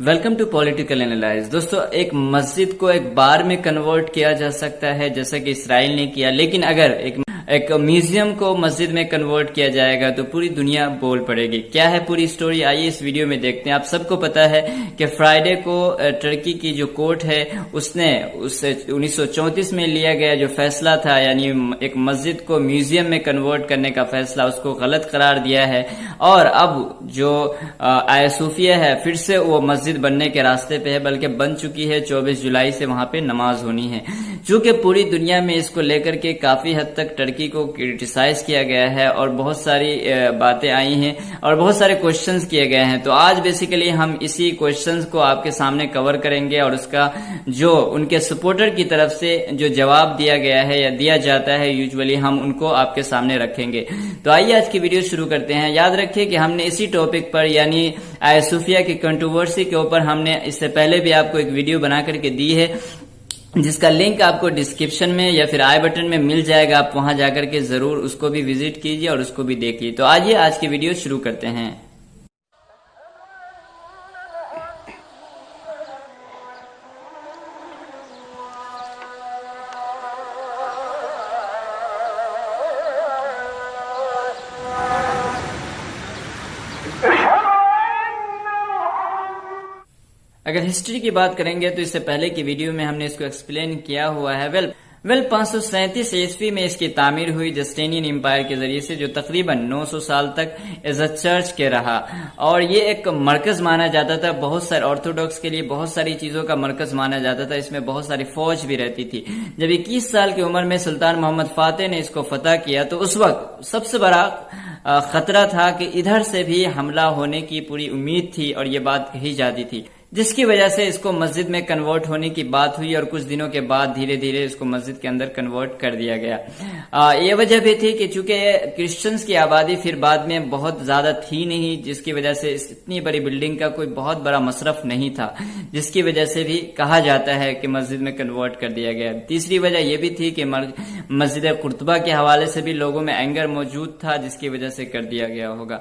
Welcome to political analyse. دوستو، ایک مسجد کو ایک بار میں کنورٹ کیا جا سکتا ہے جیسا کہ اسرائیل نے کیا، لیکن اگر ایک میوزیم کو مسجد میں کنورٹ کیا جائے گا تو پوری دنیا بول پڑے گی۔ کیا ہے پوری سٹوری، آئیے اس ویڈیو میں دیکھتے ہیں۔ آپ سب کو پتا ہے کہ فرائیڈے کو ترکی کی جو کورٹ ہے اس نے 1934 میں لیا گیا جو فیصلہ تھا، یعنی ایک مسجد کو میوزیم میں کنورٹ کرنے کا فیصلہ، اس کو غلط قرار دیا ہے، اور اب جو آیا صوفیہ ہے پھر سے وہ مسجد بننے کے راستے پہ ہے، بلکہ بن چکی ہے۔ 24 جولائی سے وہاں پہ نماز ہونی ہے۔ چونکہ پوری دنیا میں اس کو لے کر کے کافی حد تک ترکی کو کرٹیسائز کیا گیا ہے اور بہت ساری باتیں آئی ہیں اور بہت سارے کوشچنز کیے گئے ہیں، تو آج بیسیکلی ہم اسی کوشچنز کو آپ کے سامنے کور کریں گے اور اس کا جو ان کے سپورٹر کی طرف سے جو جواب دیا گیا ہے یا دیا جاتا ہے یوزولی، ہم ان کو آپ کے سامنے رکھیں گے۔ تو آئیے آج کی ویڈیو شروع کرتے ہیں۔ یاد رکھیے کہ ہم نے اسی ٹاپک پر یعنی آیا صوفیہ کی کنٹروورسی کے اوپر ہم نے اس سے پہلے بھی آپ کو ایک ویڈیو بنا کر کے دی ہے، جس کا لنک آپ کو ڈسکرپشن میں یا پھر آئی بٹن میں مل جائے گا۔ آپ وہاں جا کر کے ضرور اس کو بھی وزٹ کیجیے اور اس کو بھی دیکھیے۔ تو آئیے آج کی ویڈیو شروع کرتے ہیں۔ اگر ہسٹری کی بات کریں گے تو اس سے پہلے کی ویڈیو میں ہم نے اس کو ایکسپلین کیا ہوا ہے۔ 537 عیسوی میں اس کی تعمیر ہوئی جسٹینین امپائر کے ذریعے سے، جو تقریباً 900 سال تک ایز اے چرچ کے رہا، اور یہ ایک مرکز مانا جاتا تھا بہت سارے آرتھوڈاکس کے لیے، بہت ساری چیزوں کا مرکز مانا جاتا تھا۔ اس میں بہت ساری فوج بھی رہتی تھی۔ جب 21 سال کی عمر میں سلطان محمد فاتح نے اس کو فتح کیا تو اس وقت سب سے بڑا خطرہ تھا کہ ادھر سے بھی حملہ ہونے کی پوری امید تھی، اور یہ بات کہی جاتی تھی، جس کی وجہ سے اس کو مسجد میں کنورٹ ہونے کی بات ہوئی، اور کچھ دنوں کے بعد دھیرے دھیرے اس کو مسجد کے اندر کنورٹ کر دیا گیا۔ یہ وجہ بھی تھی کہ چونکہ کرسچنز کی آبادی پھر بعد میں بہت زیادہ تھی نہیں، جس کی وجہ سے اتنی بڑی بلڈنگ کا کوئی بہت بڑا مصرف نہیں تھا، جس کی وجہ سے بھی کہا جاتا ہے کہ مسجد میں کنورٹ کر دیا گیا۔ تیسری وجہ یہ بھی تھی کہ مسجد قرطبہ کے حوالے سے بھی لوگوں میں اینگر موجود تھا، جس کی وجہ سے کر دیا گیا ہوگا۔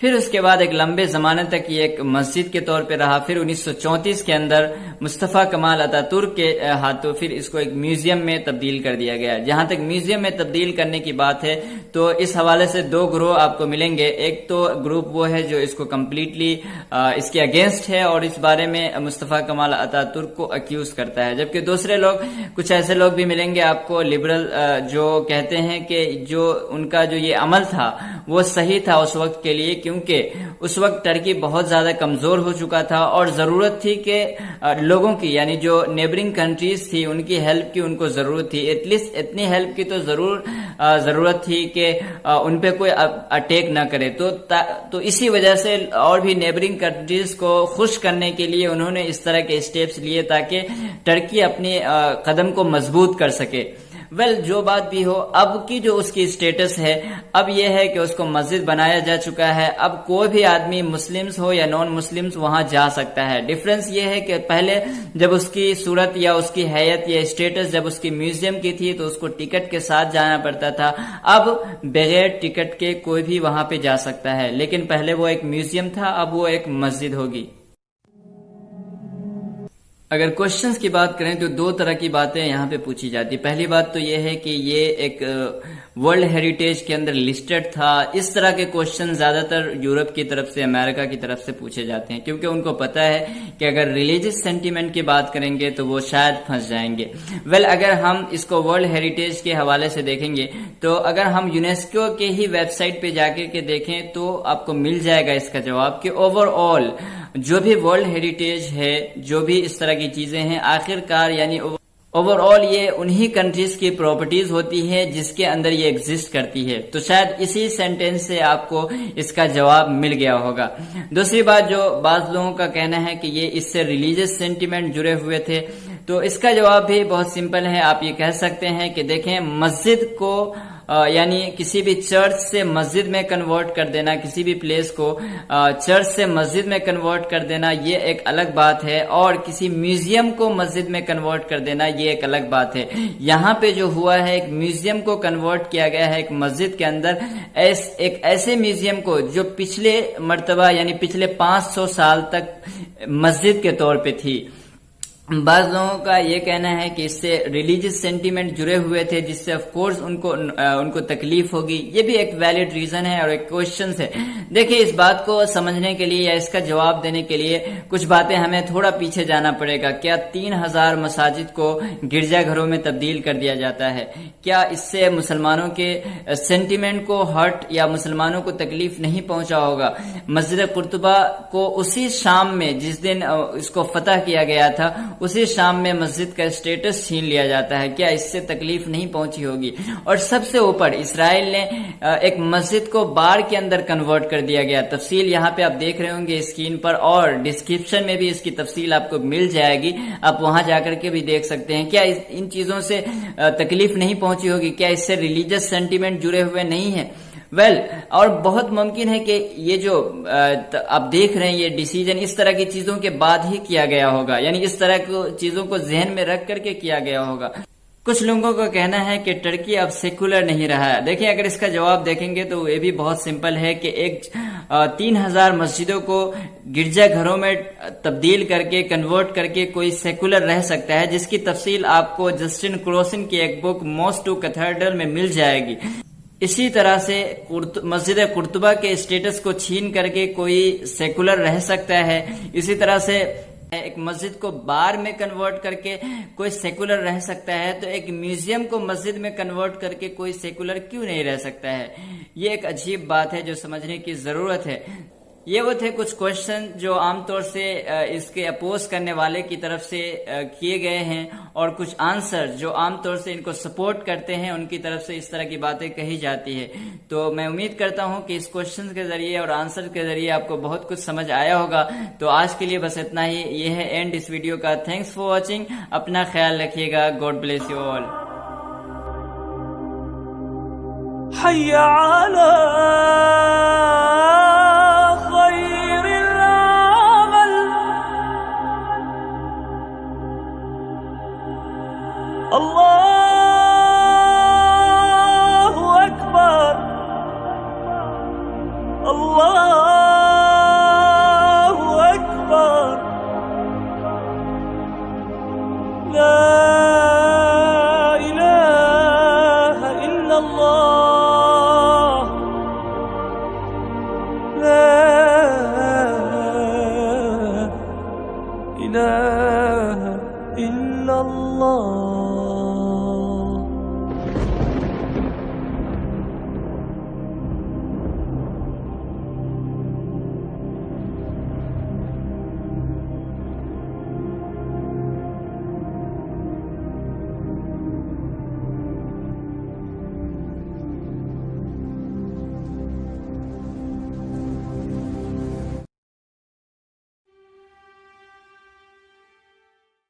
پھر اس کے بعد ایک لمبے زمانے تک یہ ایک مسجد کے طور پہ رہا۔ پھر 1934 کے اندر مصطفیٰ کمال اتا ترک کے ہاتھوں پھر اس کو ایک میوزیم میں تبدیل کر دیا گیا۔ جہاں تک میوزیم میں تبدیل کرنے کی بات ہے تو اس حوالے سے دو گروہ آپ کو ملیں گے۔ ایک تو گروپ وہ ہے جو اس کو کمپلیٹلی اس کے اگینسٹ ہے اور اس بارے میں مصطفیٰ کمال اتا ترک کو اکیوز کرتا ہے، جبکہ دوسرے لوگ، کچھ ایسے لوگ بھی ملیں گے آپ کو لبرل، جو کہتے ہیں کہ جو ان کا جو یہ عمل تھا وہ صحیح تھا اس وقت کے لیے، کیونکہ اس وقت ترکی بہت زیادہ کمزور ہو چکا تھا اور ضرورت تھی کہ لوگوں کی، یعنی جو نیبرنگ کنٹریز تھی ان کی ہیلپ کی ان کو ضرورت تھی۔ ایٹ لیسٹ اتنی ہیلپ کی تو ضرورت تھی کہ ان پہ کوئی اٹیک نہ کرے، تو اسی وجہ سے اور بھی نیبرنگ کنٹریز کو خوش کرنے کے لیے انہوں نے اس طرح کے اسٹیپس لیے تاکہ ترکی اپنی قدم کو مضبوط کر سکے۔ جو بات بھی ہو، اب کی جو اس کی اسٹیٹس ہے اب یہ ہے کہ اس کو مسجد بنایا جا چکا ہے۔ اب کوئی بھی آدمی مسلمز ہو یا نان مسلمز وہاں جا سکتا ہے۔ ڈیفرنس یہ ہے کہ پہلے جب اس کی صورت یا اس کی حیت یا اسٹیٹس جب اس کی میوزیم کی تھی تو اس کو ٹکٹ کے ساتھ جانا پڑتا تھا، اب بغیر ٹکٹ کے کوئی بھی وہاں پہ جا سکتا ہے، لیکن پہلے وہ ایک میوزیم تھا، اب وہ ایک مسجد ہوگی۔ اگر کوشچنز کی بات کریں تو دو طرح کی باتیں یہاں پہ پوچھی جاتی۔ پہلی بات تو یہ ہے کہ یہ ایک ورلڈ ہیریٹیج کے اندر لسٹڈ تھا۔ اس طرح کے کوشچن زیادہ تر یورپ کی طرف سے، امریکہ کی طرف سے پوچھے جاتے ہیں، کیونکہ ان کو پتا ہے کہ اگر ریلیجس سینٹیمنٹ کی بات کریں گے تو وہ شاید پھنس جائیں گے۔ اگر ہم اس کو ورلڈ ہیریٹیج کے حوالے سے دیکھیں گے تو اگر ہم یونیسکو کے ہی ویب سائٹ پہ جا کے دیکھیں تو آپ کو مل جائے گا اس کا جواب کہ اوور آل جو بھی ورلڈ ہیریٹیج ہے، جو بھی اس طرح کی چیزیں ہیں، آخر کار یعنی اوور آل یہ انہی کنٹریز کی پراپرٹیز ہوتی ہے جس کے اندر یہ ایگزسٹ کرتی ہے۔ تو شاید اسی سینٹینس سے آپ کو اس کا جواب مل گیا ہوگا۔ دوسری بات، جو بعض لوگوں کا کہنا ہے کہ یہ اس سے ریلیجس سینٹیمنٹ جڑے ہوئے تھے، تو اس کا جواب بھی بہت سمپل ہے۔ آپ یہ کہہ سکتے ہیں کہ دیکھیں، مسجد کو یعنی کسی بھی چرچ سے مسجد میں کنورٹ کر دینا، کسی بھی پلیس کو چرچ سے مسجد میں کنورٹ کر دینا یہ ایک الگ بات ہے، اور کسی میوزیم کو مسجد میں کنورٹ کر دینا یہ ایک الگ بات ہے۔ یہاں پہ جو ہوا ہے ایک میوزیم کو کنورٹ کیا گیا ہے ایک مسجد کے اندر، ایک ایسے میوزیم کو جو پچھلے مرتبہ یعنی پچھلے 500 سال تک مسجد کے طور پہ تھی۔ بعض لوگوں کا یہ کہنا ہے کہ اس سے ریلیجیس سینٹیمنٹ جڑے ہوئے تھے، جس سے آف کورس ان کو تکلیف ہوگی۔ یہ بھی ایک ویلڈ ریزن ہے اور ایک کوشچن ہے۔ دیکھیں اس بات کو سمجھنے کے لیے یا اس کا جواب دینے کے لیے کچھ باتیں ہمیں تھوڑا پیچھے جانا پڑے گا۔ کیا 3000 مساجد کو گرجا گھروں میں تبدیل کر دیا جاتا ہے؟ کیا اس سے مسلمانوں کے سینٹیمنٹ کو ہرٹ یا مسلمانوں کو تکلیف نہیں پہنچا ہوگا؟ مسجد قرطبہ کو اسی شام میں جس دن اس کو فتح کیا گیا تھا اسی شام میں مسجد کا اسٹیٹس چھین لیا جاتا ہے، کیا اس سے تکلیف نہیں پہنچی ہوگی؟ اور سب سے اوپر اسرائیل نے ایک مسجد کو بار کے اندر کنورٹ کر دیا گیا۔ تفصیل یہاں پہ آپ دیکھ رہے ہوں گے اسکرین پر، اور ڈسکرپشن میں بھی اس کی تفصیل آپ کو مل جائے گی، آپ وہاں جا کر کے بھی دیکھ سکتے ہیں۔ کیا ان چیزوں سے تکلیف نہیں پہنچی ہوگی؟ کیا اس سے ریلیجس سینٹیمنٹ جڑے ہوئے نہیں ہیں؟ اور بہت ممکن ہے کہ یہ جو آپ دیکھ رہے ہیں یہ ڈیسیجن اس طرح کی چیزوں کے بعد ہی کیا گیا ہوگا، یعنی اس طرح کی چیزوں کو ذہن میں رکھ کر کے کیا گیا ہوگا۔ کچھ لوگوں کا کہنا ہے کہ ترکی اب سیکولر نہیں رہا ہے۔ دیکھیں اگر اس کا جواب دیکھیں گے تو یہ بھی بہت سمپل ہے کہ 3000 مسجدوں کو گرجا گھروں میں تبدیل کر کے کنورٹ کر کے کوئی سیکولر رہ سکتا ہے، جس کی تفصیل آپ کو جسٹن کروسن کی ایک بک موسٹ ٹو کیتھیڈرل میں مل جائے گی۔ اسی طرح سے مسجد قرطبہ کے اسٹیٹس کو چھین کر کے کوئی سیکولر رہ سکتا ہے، اسی طرح سے ایک مسجد کو بار میں کنورٹ کر کے کوئی سیکولر رہ سکتا ہے، تو ایک میوزیم کو مسجد میں کنورٹ کر کے کوئی سیکولر کیوں نہیں رہ سکتا ہے؟ یہ ایک عجیب بات ہے جو سمجھنے کی ضرورت ہے۔ یہ وہ تھے کچھ کوشچن جو عام طور سے اس کے اپوز کرنے والے کی طرف سے کیے گئے ہیں، اور کچھ آنسر جو عام طور سے ان کو سپورٹ کرتے ہیں ان کی طرف سے اس طرح کی باتیں کہی جاتی ہے۔ تو میں امید کرتا ہوں کہ اس کوشچن کے ذریعے اور آنسر کے ذریعے آپ کو بہت کچھ سمجھ آیا ہوگا۔ تو آج کے لیے بس اتنا ہی، یہ ہے اینڈ اس ویڈیو کا۔ تھینکس فار واچنگ، اپنا خیال رکھیے گا، گاڈ بلیس یو آل۔ حي على خير العمل، الله أكبر، الله أكبر، لا إله إلا الله، لا إله إلا الله۔